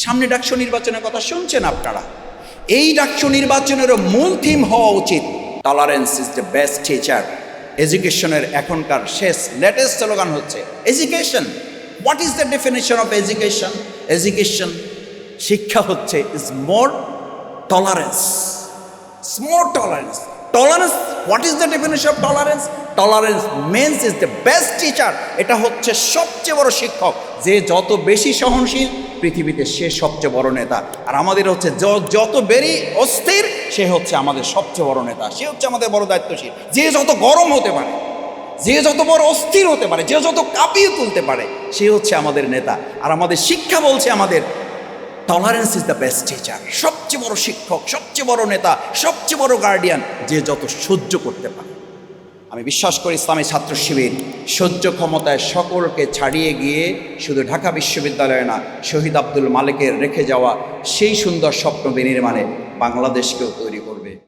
সামনে ডাকসু নির্বাচনের কথা শুনছেন আপনারা। এই ডাকসু নির্বাচনেরও মূল থিম হওয়া উচিত tolerance is the best teacher. এডুকেশনের এখনকার শেষ লেটেস্ট স্লোগান হচ্ছে education. What is the definition of education? Education, শিক্ষা হচ্ছে is more tolerance, more tolerance. Tolerance, what is the definition of tolerance? Tolerance means is the best teacher. এটা হচ্ছে সবচেয়ে বড় শিক্ষক। যে যত বেশি সহনশীল পৃথিবীতে সে সবচেয়ে বড় নেতা। আর আমাদের হচ্ছে যত বেশি অস্থির সে হচ্ছে আমাদের সবচেয়ে বড় নেতা, সে হচ্ছে আমাদের বড় দায়িত্বশীল। যে যত গরম হতে পারে, যে যত বড় অস্থির হতে পারে, যে যত কাঁপিয়ে তুলতে পারে, সে হচ্ছে আমাদের নেতা। আর আমাদের শিক্ষা বলছে আমাদের tolerance is the best teacher. সবচেয়ে বড় শিক্ষক, সবচেয়ে বড় নেতা, সবচেয়ে বড় গার্ডিয়ান, যে যত সহ্য করতে পারে। আমি বিশ্বাস করি ইসলামী ছাত্র শিবির সহ্য ক্ষমতায় সকলকে ছাড়িয়ে গিয়ে শুধু ঢাকা বিশ্ববিদ্যালয়ে না, শহীদ আব্দুল মালেকের রেখে যাওয়া সেই সুন্দর স্বপ্ন বিনির্মাণে বাংলাদেশকেও তৈরি করবে।